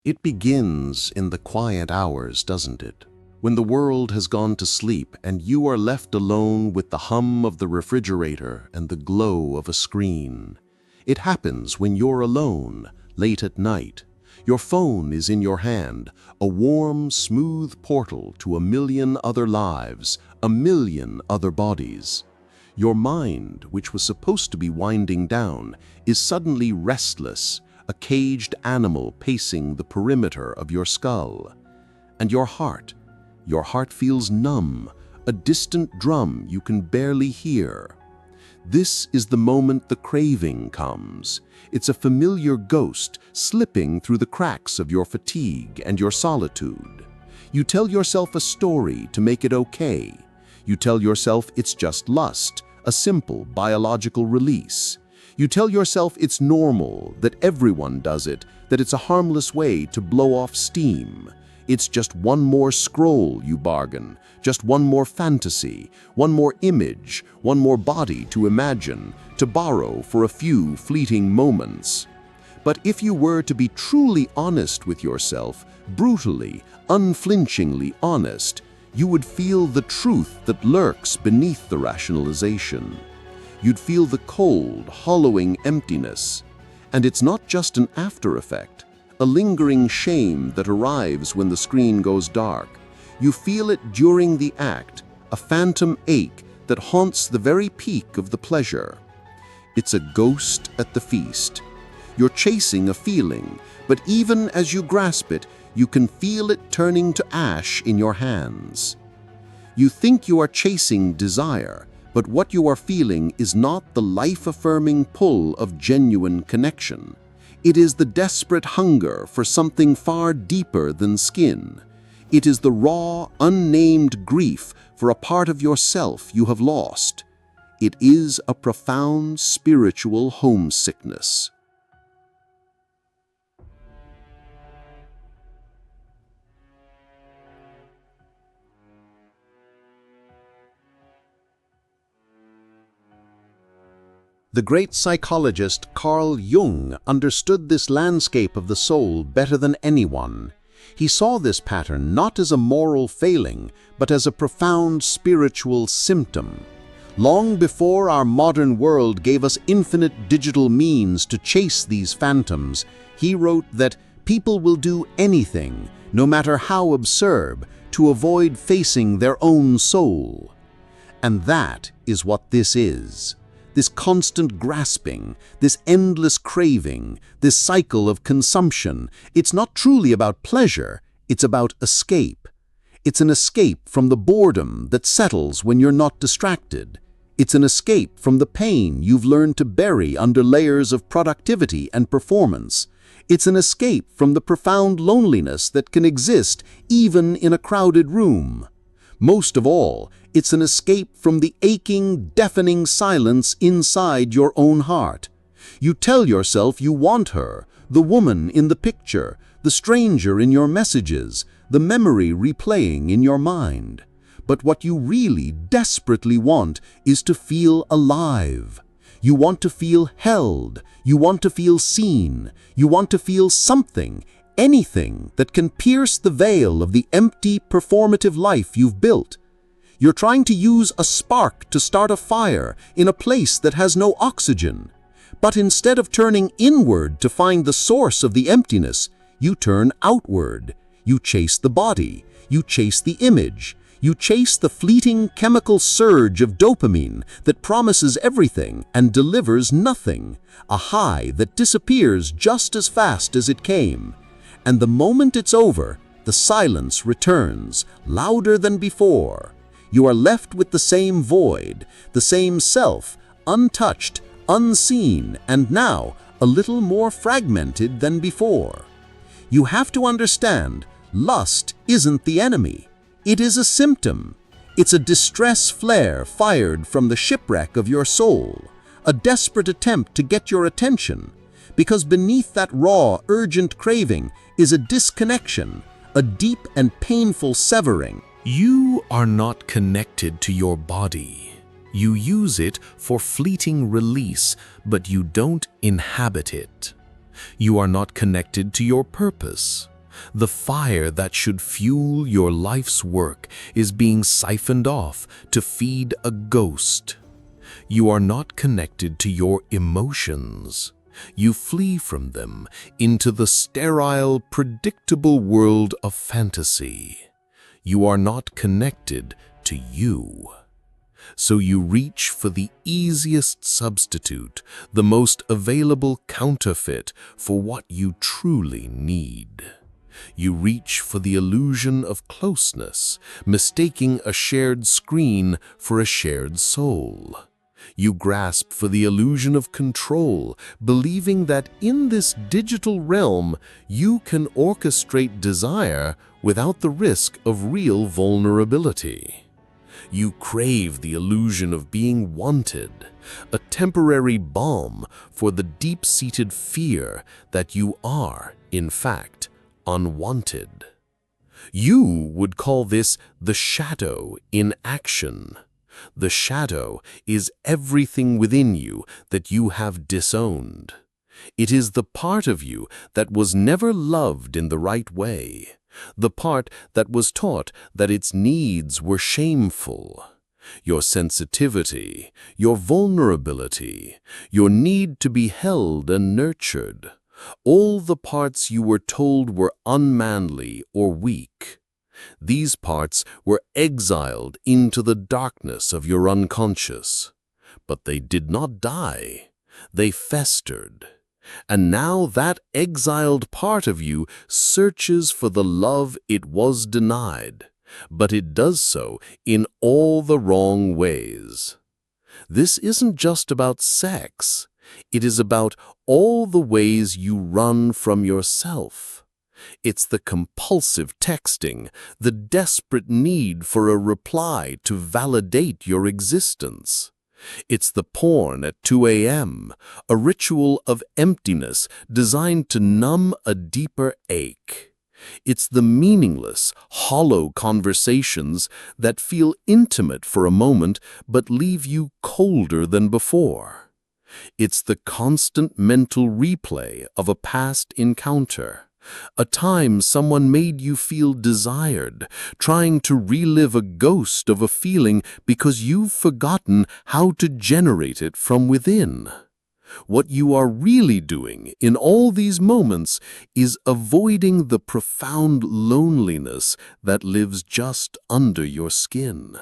It begins in the quiet hours, doesn't it? When the world has gone to sleep and you are left alone with the hum of the refrigerator and the glow of a screen. It happens when you're alone, late at night. Your phone is in your hand, a warm, smooth portal to a million other lives, a million other bodies. Your mind, which was supposed to be winding down, is suddenly restless, a caged animal pacing the perimeter of your skull. And your heart feels numb, a distant drum you can barely hear. This is the moment the craving comes. It's a familiar ghost slipping through the cracks of your fatigue and your solitude. You tell yourself a story to make it okay. You tell yourself it's just lust, a simple biological release. You tell yourself it's normal, that everyone does it, that it's a harmless way to blow off steam. It's just one more scroll, you bargain, just one more fantasy, one more image, one more body to imagine, to borrow for a few fleeting moments. But if you were to be truly honest with yourself, brutally, unflinchingly honest, you would feel the truth that lurks beneath the rationalization. You'd feel the cold, hollowing emptiness. And it's not just an after effect, a lingering shame that arrives when the screen goes dark. You feel it during the act, a phantom ache that haunts the very peak of the pleasure. It's a ghost at the feast. You're chasing a feeling, but even as you grasp it, you can feel it turning to ash in your hands. You think you are chasing desire, but what you are feeling is not the life-affirming pull of genuine connection. It is the desperate hunger for something far deeper than skin. It is the raw, unnamed grief for a part of yourself you have lost. It is a profound spiritual homesickness. The great psychologist Carl Jung understood this landscape of the soul better than anyone. He saw this pattern not as a moral failing, but as a profound spiritual symptom. Long before our modern world gave us infinite digital means to chase these phantoms, he wrote that people will do anything, no matter how absurd, to avoid facing their own soul. And that is what this is. This constant grasping, this endless craving, this cycle of consumption, it's not truly about pleasure, it's about escape. It's an escape from the boredom that settles when you're not distracted. It's an escape from the pain you've learned to bury under layers of productivity and performance. It's an escape from the profound loneliness that can exist even in a crowded room. Most of all, it's an escape from the aching, deafening silence inside your own heart. You tell yourself you want her, the woman in the picture, the stranger in your messages, the memory replaying in your mind. But what you really desperately want is to feel alive. You want to feel held. You want to feel seen. You want to feel something, anything that can pierce the veil of the empty, performative life you've built. You're trying to use a spark to start a fire in a place that has no oxygen. But instead of turning inward to find the source of the emptiness, you turn outward. You chase the body. You chase the image. You chase the fleeting chemical surge of dopamine that promises everything and delivers nothing, a high that disappears just as fast as it came. And the moment it's over, the silence returns, louder than before. You are left with the same void, the same self, untouched, unseen, and now a little more fragmented than before. You have to understand, lust isn't the enemy. It is a symptom. It's a distress flare fired from the shipwreck of your soul, a desperate attempt to get your attention. Because beneath that raw, urgent craving is a disconnection, a deep and painful severing. You are not connected to your body. You use it for fleeting release, but you don't inhabit it. You are not connected to your purpose. The fire that should fuel your life's work is being siphoned off to feed a ghost. You are not connected to your emotions. You flee from them into the sterile, predictable world of fantasy. You are not connected to you. So you reach for the easiest substitute, the most available counterfeit for what you truly need. You reach for the illusion of closeness, mistaking a shared screen for a shared soul. You grasp for the illusion of control, believing that in this digital realm you can orchestrate desire without the risk of real vulnerability. You crave the illusion of being wanted, a temporary balm for the deep-seated fear that you are, in fact, unwanted. You would call this the shadow in action. The shadow is everything within you that you have disowned. It is the part of you that was never loved in the right way, the part that was taught that its needs were shameful. Your sensitivity, your vulnerability, your need to be held and nurtured, all the parts you were told were unmanly or weak. These parts were exiled into the darkness of your unconscious. But they did not die. They festered. And now that exiled part of you searches for the love it was denied, but it does so in all the wrong ways. This isn't just about sex. It is about all the ways you run from yourself. It's the compulsive texting, the desperate need for a reply to validate your existence. It's the porn at 2 a.m., a ritual of emptiness designed to numb a deeper ache. It's the meaningless, hollow conversations that feel intimate for a moment but leave you colder than before. It's the constant mental replay of a past encounter, a time someone made you feel desired, trying to relive a ghost of a feeling because you've forgotten how to generate it from within. What you are really doing in all these moments is avoiding the profound loneliness that lives just under your skin.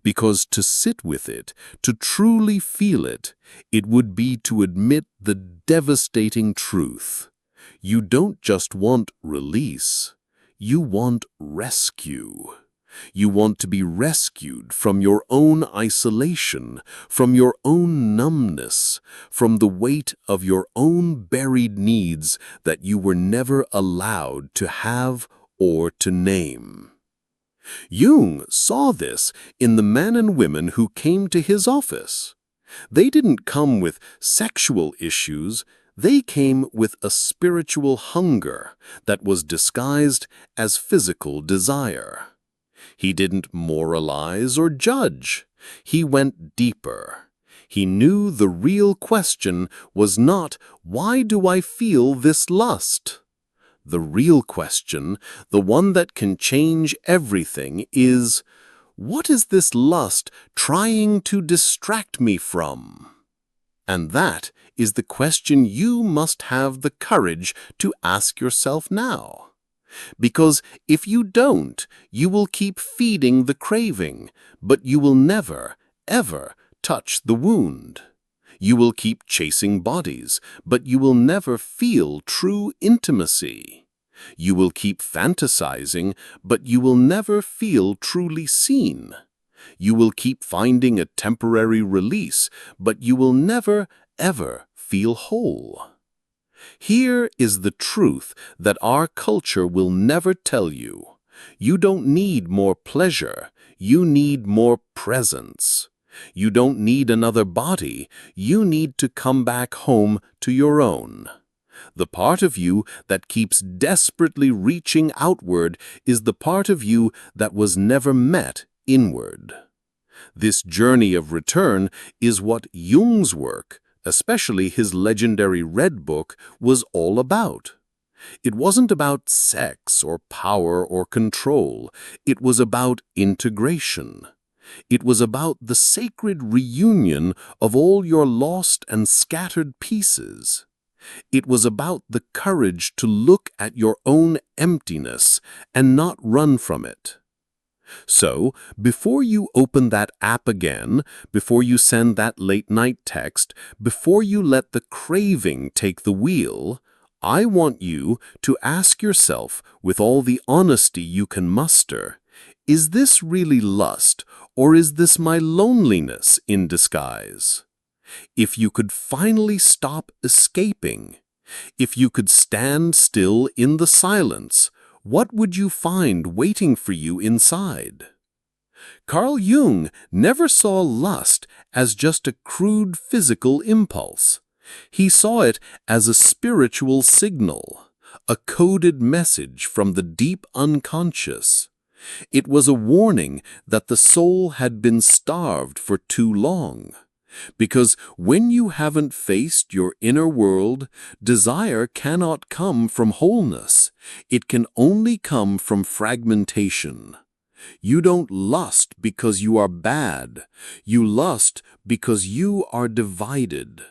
Because to sit with it, to truly feel it, it would be to admit the devastating truth. You don't just want release, you want rescue. You want to be rescued from your own isolation, from your own numbness, from the weight of your own buried needs that you were never allowed to have or to name. Jung saw this in the men and women who came to his office. They didn't come with sexual issues. They came with a spiritual hunger that was disguised as physical desire. He didn't moralize or judge. He went deeper. He knew the real question was not, "Why do I feel this lust?" The real question, the one that can change everything, is, "What is this lust trying to distract me from?" And that is the question you must have the courage to ask yourself now. Because if you don't, you will keep feeding the craving, but you will never, ever touch the wound. You will keep chasing bodies, but you will never feel true intimacy. You will keep fantasizing, but you will never feel truly seen. You will keep finding a temporary release, but you will never, ever feel whole. Here is the truth that our culture will never tell you. You don't need more pleasure, you need more presence. You don't need another body, you need to come back home to your own. The part of you that keeps desperately reaching outward is the part of you that was never met inward. This journey of return is what Jung's work, especially his legendary Red Book, was all about. It wasn't about sex or power or control. It was about integration. It was about the sacred reunion of all your lost and scattered pieces. It was about the courage to look at your own emptiness and not run from it. So, before you open that app again, before you send that late-night text, before you let the craving take the wheel, I want you to ask yourself, with all the honesty you can muster, is this really lust, or is this my loneliness in disguise? If you could finally stop escaping, if you could stand still in the silence, what would you find waiting for you inside? Carl Jung never saw lust as just a crude physical impulse. He saw it as a spiritual signal, a coded message from the deep unconscious. It was a warning that the soul had been starved for too long. Because when you haven't faced your inner world, desire cannot come from wholeness. It can only come from fragmentation. You don't lust because you are bad. You lust because you are divided.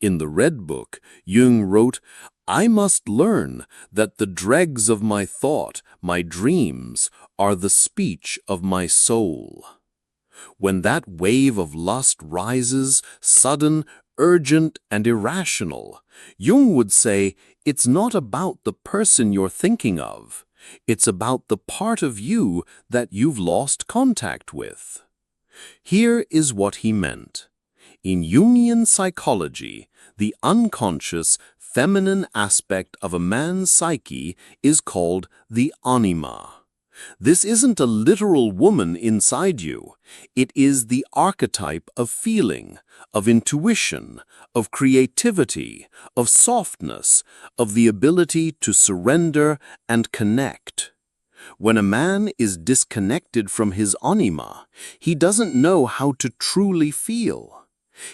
In the Red Book, Jung wrote, "I must learn that the dregs of my thought, my dreams, are the speech of my soul." When that wave of lust rises, sudden, urgent, and irrational, Jung would say, it's not about the person you're thinking of. It's about the part of you that you've lost contact with. Here is what he meant. In Jungian psychology, the unconscious, feminine aspect of a man's psyche is called the Anima. This isn't a literal woman inside you. It is the archetype of feeling, of intuition, of creativity, of softness, of the ability to surrender and connect. When a man is disconnected from his anima, he doesn't know how to truly feel.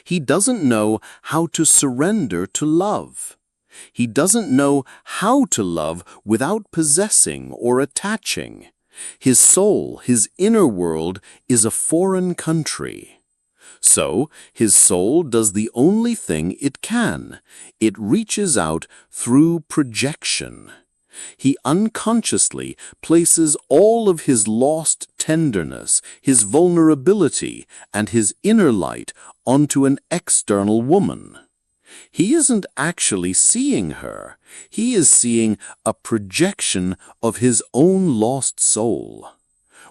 He doesn't know how to surrender to love. He doesn't know how to love without possessing or attaching. His soul, his inner world, is a foreign country. So, his soul does the only thing it can. It reaches out through projection. He unconsciously places all of his lost tenderness, his vulnerability, and his inner light onto an external woman. He isn't actually seeing her. He is seeing a projection of his own lost soul.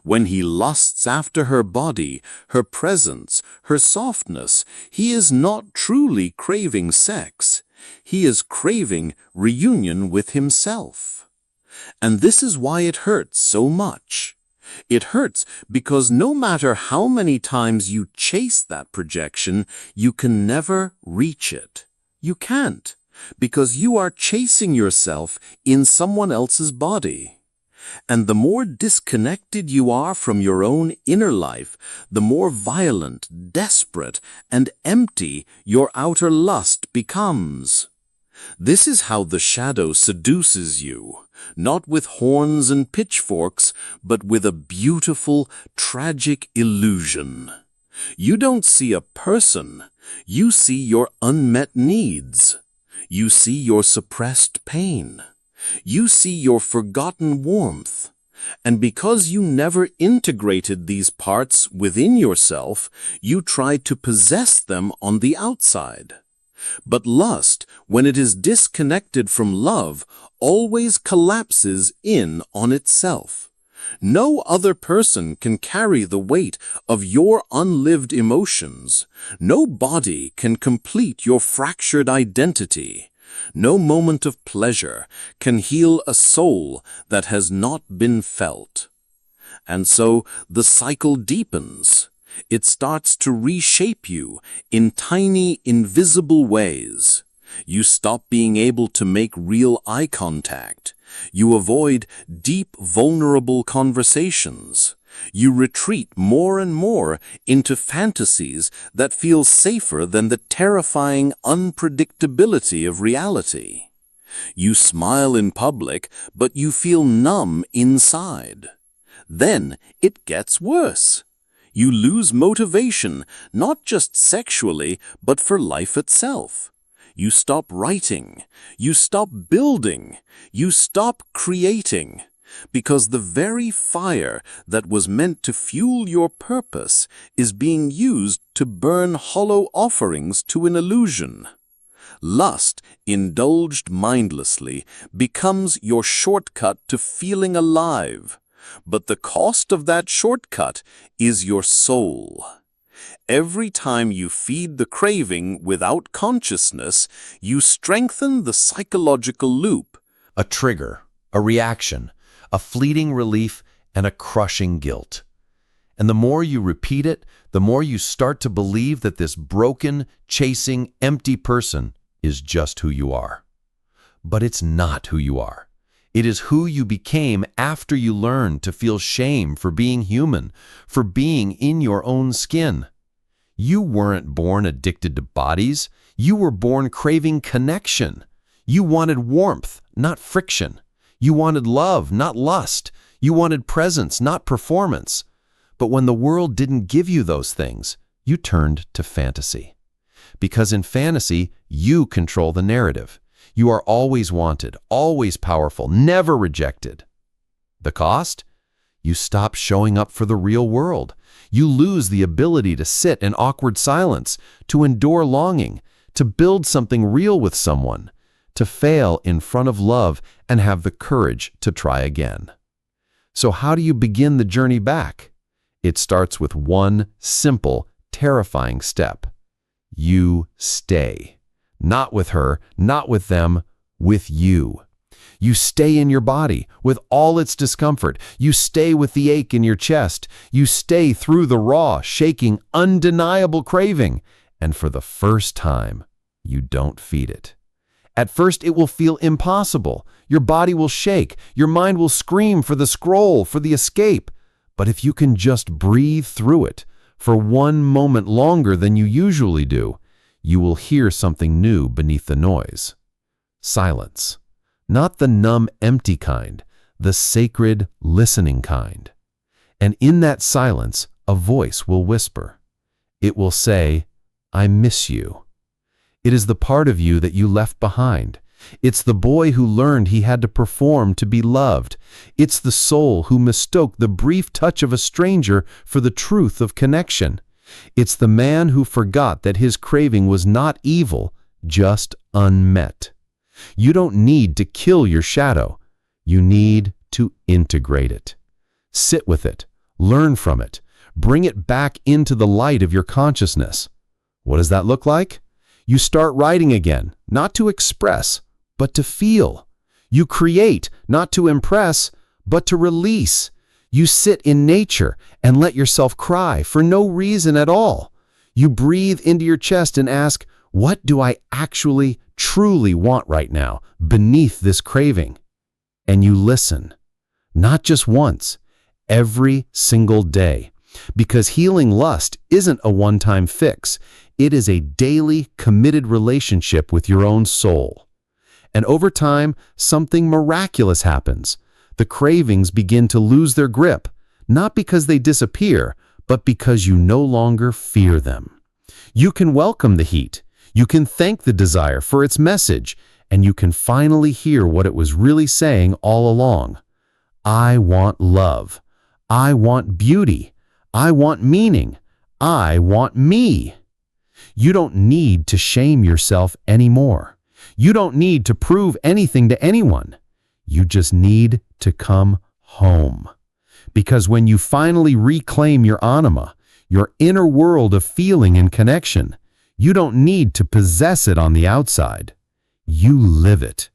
When he lusts after her body, her presence, her softness, he is not truly craving sex. He is craving reunion with himself. And this is why it hurts so much. It hurts because no matter how many times you chase that projection, you can never reach it. You can't, because you are chasing yourself in someone else's body. And the more disconnected you are from your own inner life, the more violent, desperate, and empty your outer lust becomes. This is how the shadow seduces you, not with horns and pitchforks, but with a beautiful, tragic illusion. You don't see a person. You see your unmet needs. You see your suppressed pain. You see your forgotten warmth. And because you never integrated these parts within yourself, you try to possess them on the outside. But lust, when it is disconnected from love, always collapses in on itself. No other person can carry the weight of your unlived emotions. No body can complete your fractured identity. No moment of pleasure can heal a soul that has not been felt. And so the cycle deepens. It starts to reshape you in tiny, invisible ways. You stop being able to make real eye contact. You avoid deep, vulnerable conversations. You retreat more and more into fantasies that feel safer than the terrifying unpredictability of reality. You smile in public, but you feel numb inside. Then it gets worse. You lose motivation, not just sexually, but for life itself. You stop writing. You stop building. You stop creating. Because the very fire that was meant to fuel your purpose is being used to burn hollow offerings to an illusion. Lust, indulged mindlessly, becomes your shortcut to feeling alive. But the cost of that shortcut is your soul. Every time you feed the craving without consciousness, you strengthen the psychological loop. A trigger, a reaction, a fleeting relief, and a crushing guilt. And the more you repeat it, the more you start to believe that this broken, chasing, empty person is just who you are. But it's not who you are. It is who you became after you learned to feel shame for being human, for being in your own skin. You weren't born addicted to bodies. You were born craving connection. You wanted warmth, not friction. You wanted love, not lust. You wanted presence, not performance. But when the world didn't give you those things, you turned to fantasy. Because in fantasy, you control the narrative. You are always wanted, always powerful, never rejected. The cost? You stop showing up for the real world. You lose the ability to sit in awkward silence, to endure longing, to build something real with someone, to fail in front of love and have the courage to try again. So how do you begin the journey back? It starts with one simple, terrifying step. You stay. Not with her, not with them, with you. You stay in your body with all its discomfort. You stay with the ache in your chest. You stay through the raw, shaking, undeniable craving. And for the first time, you don't feed it. At first, it will feel impossible. Your body will shake. Your mind will scream for the scroll, for the escape. But if you can just breathe through it for one moment longer than you usually do, you will hear something new beneath the noise. Silence. Not the numb, empty kind, the sacred, listening kind. And in that silence, a voice will whisper. It will say, I miss you. It is the part of you that you left behind. It's the boy who learned he had to perform to be loved. It's the soul who mistook the brief touch of a stranger for the truth of connection. It's the man who forgot that his craving was not evil, just unmet. You don't need to kill your shadow. You need to integrate it. Sit with it. Learn from it. Bring it back into the light of your consciousness. What does that look like? You start writing again, not to express, but to feel. You create, not to impress, but to release. You sit in nature and let yourself cry for no reason at all. You breathe into your chest and ask, what do I actually, truly want right now, beneath this craving? And you listen, not just once, every single day. Because healing lust isn't a one-time fix. It is a daily, committed relationship with your own soul. And over time, something miraculous happens. The cravings begin to lose their grip, not because they disappear, but because you no longer fear them. You can welcome the heat. You can thank the desire for its message, and you can finally hear what it was really saying all along. I want love. I want beauty. I want meaning. I want me. You don't need to shame yourself anymore. You don't need to prove anything to anyone. You just need to come home. Because when you finally reclaim your anima, your inner world of feeling and connection, you don't need to possess it on the outside. You live it.